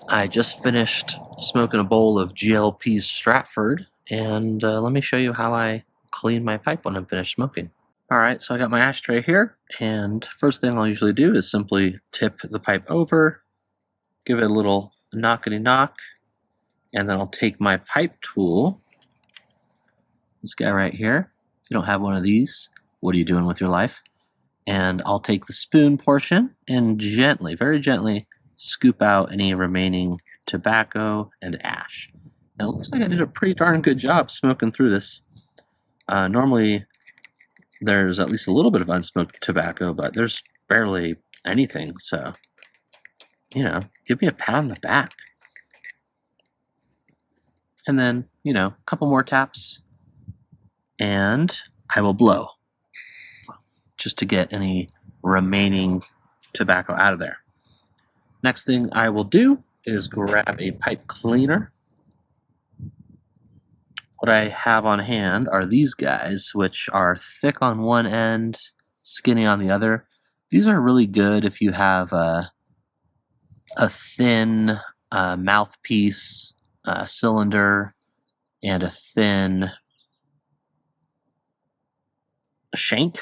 I just finished smoking a bowl of GLP Stratford, and let me show you how I clean my pipe when I'm finished smoking. Alright, so I got my ashtray here, and first thing I'll usually do is simply tip the pipe over, give it a little knockety knock, and then I'll take my pipe tool, this guy right here. If you don't have one of these, what are you doing with your life? And I'll take the spoon portion and gently, very gently, scoop out any remaining tobacco and ash. Now it looks like I did a pretty darn good job smoking through this. Normally there's at least a little bit of unsmoked tobacco, but there's barely anything, so, give me a pat on the back. And then, a couple more taps, and I will blow, just to get any remaining tobacco out of there. Next thing I will do is grab a pipe cleaner. What I have on hand are these guys, which are thick on one end, skinny on the other. These are really good if you have a thin mouthpiece cylinder and a thin shank.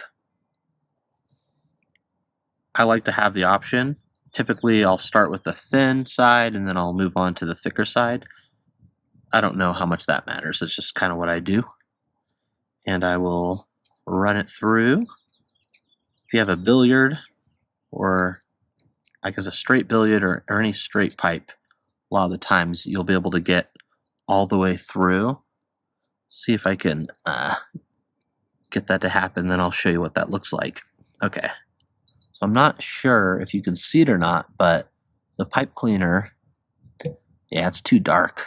I like to have the option. Typically, I'll start with the thin side and then I'll move on to the thicker side. I don't know how much that matters. It's just kind of what I do. And I will run it through. If you have a billiard or I guess a straight billiard or any straight pipe, a lot of the times you'll be able to get all the way through. See if I can get that to happen, then I'll show you what that looks like. Okay, so I'm not sure if you can see it or not, but the pipe cleaner, yeah, it's too dark.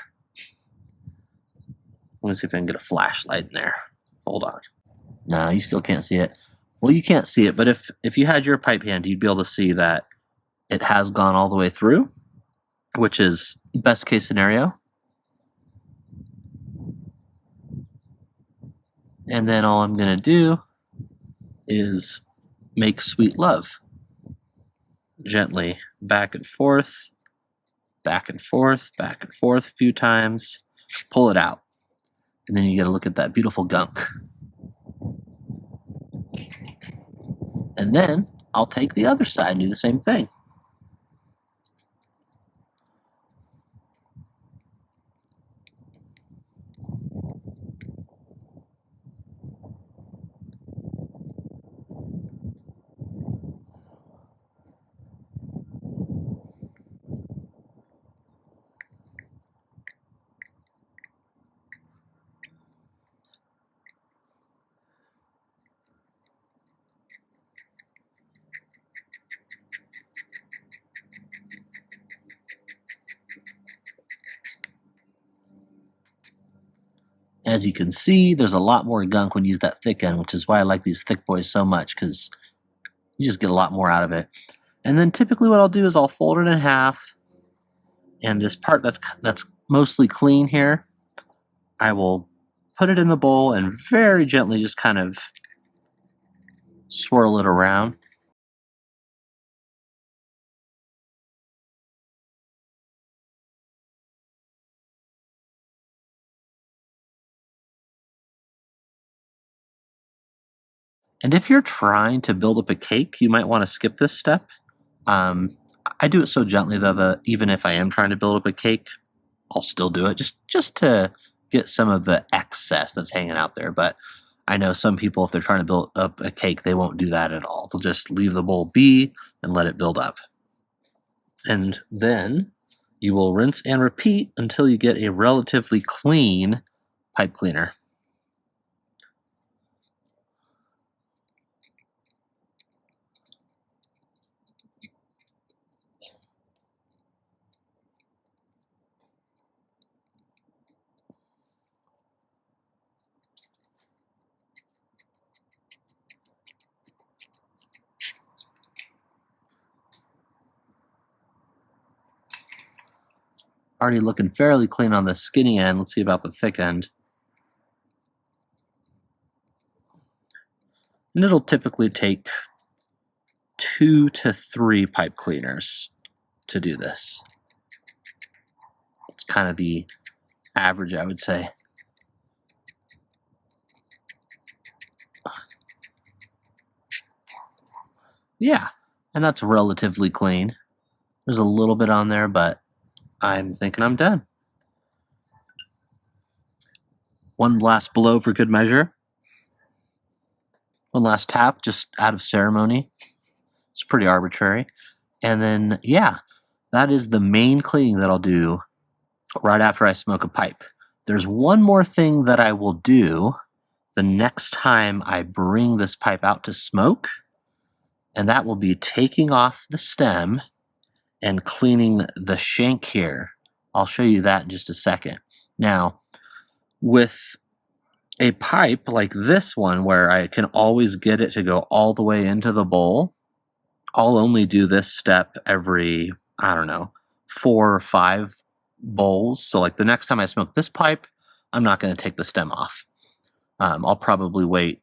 Let me see if I can get a flashlight in there. Hold on. No, you still can't see it. Well, you can't see it, but if you had your pipe handy, you'd be able to see that it has gone all the way through, which is best case scenario. And then all I'm going to do is make sweet love. Gently back and forth, back and forth, back and forth a few times. Pull it out. And then you get to look at that beautiful gunk. And then I'll take the other side and do the same thing. As you can see, there's a lot more gunk when you use that thick end, which is why I like these thick boys so much, because you just get a lot more out of it. And then typically what I'll do is I'll fold it in half, and this part that's mostly clean here, I will put it in the bowl and very gently just kind of swirl it around. And if you're trying to build up a cake, you might want to skip this step. Um, I do it so gently though that even if I am trying to build up a cake, I'll still do it just to get some of the excess that's hanging out there. But I know some people, if they're trying to build up a cake, they won't do that at all. They'll just leave the bowl be and let it build up. And then you will rinse and repeat until you get a relatively clean pipe cleaner. Already looking fairly clean on the skinny end. Let's see about the thick end. And it'll typically take 2 to 3 pipe cleaners to do this. kind of the average, I would say. Yeah, and that's relatively clean. There's a little bit on there, but I'm thinking I'm done. One last blow for good measure. One last tap, just out of ceremony. It's pretty arbitrary. And then, yeah, that is the main cleaning that I'll do right after I smoke a pipe. There's one more thing that I will do the next time I bring this pipe out to smoke, and that will be taking off the stem and cleaning the shank here. I'll show you that in just a second. Now, with a pipe like this one, where I can always get it to go all the way into the bowl, I'll only do this step every, I don't know, 4 or 5 bowls. So like the next time I smoke this pipe, I'm not going to take the stem off. I'll probably wait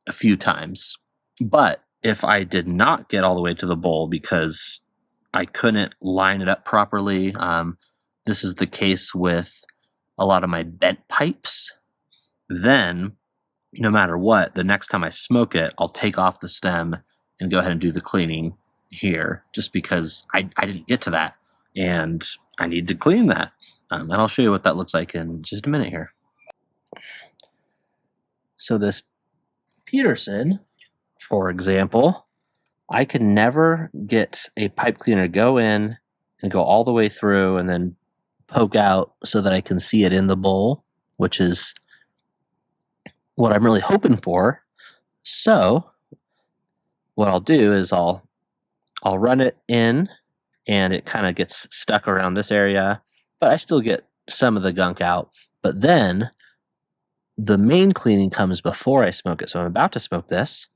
a few times. But if I did not get all the way to the bowl because I couldn't line it up properly, this is the case with a lot of my bent pipes, then no matter what, the next time I smoke it, I'll take off the stem and go ahead and do the cleaning here, just because I didn't get to that and I need to clean that. And I'll show you what that looks like in just a minute here. So this Peterson, for example, I could never get a pipe cleaner to go in and go all the way through and then poke out so that I can see it in the bowl, which is what I'm really hoping for. So what I'll do is I'll run it in and it kind of gets stuck around this area, but I still get some of the gunk out. But then the main cleaning comes before I smoke it. So I'm about to smoke this.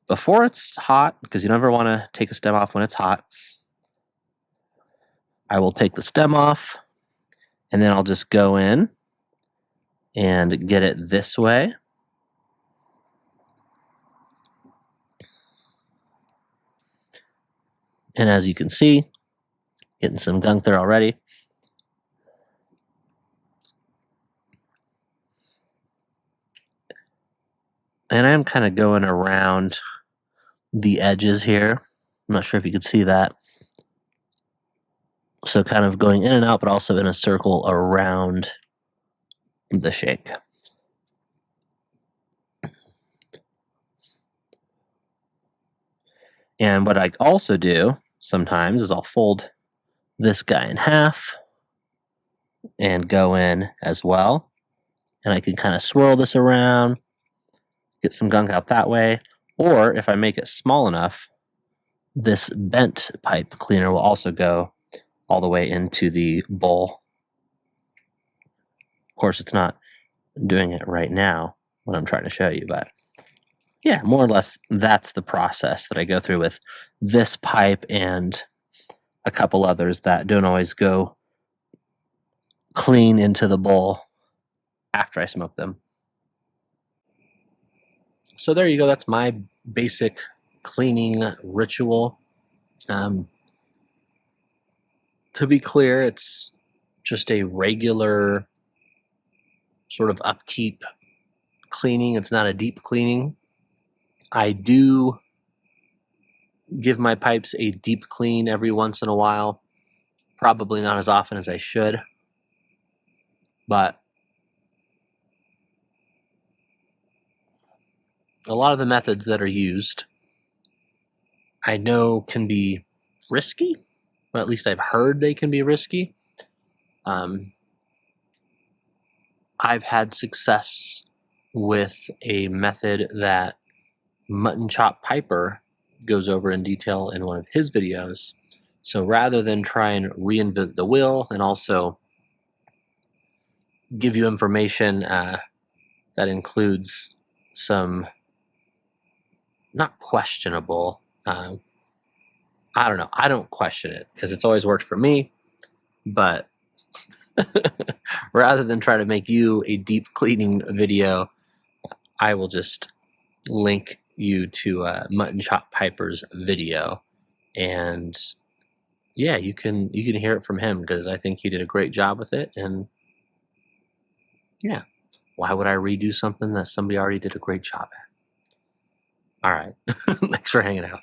Before it's hot, because you never want to take a stem off when it's hot, I will take the stem off and then I'll just go in and get it this way. And as you can see, getting some gunk there already. And I'm kind of going around the edges here. I'm not sure if you could see that. So kind of going in and out, but also in a circle around the shank. And what I also do sometimes is I'll fold this guy in half and go in as well. And I can kind of swirl this around, get some gunk out that way. Or if I make it small enough, this bent pipe cleaner will also go all the way into the bowl. Of course, it's not doing it right now, what I'm trying to show you, but yeah, more or less that's the process that I go through with this pipe and a couple others that don't always go clean into the bowl after I smoke them. So there you go. That's my basic cleaning ritual. To be clear, it's just a regular sort of upkeep cleaning. It's not a deep cleaning. I do give my pipes a deep clean every once in a while. Probably not as often as I should. But a lot of the methods that are used, I know can be risky. Or at least I've heard they can be risky. I've had success with a method that Mutton Chop Piper goes over in detail in one of his videos. So rather than try and reinvent the wheel and also give you information that includes some not questionable, I don't know, I don't question it because it's always worked for me, but rather than try to make you a deep cleaning video, I will just link you to Mutton Chop Piper's video, and yeah, you can hear it from him because I think he did a great job with it. And yeah, why would I redo something that somebody already did a great job at? All right, thanks for hanging out.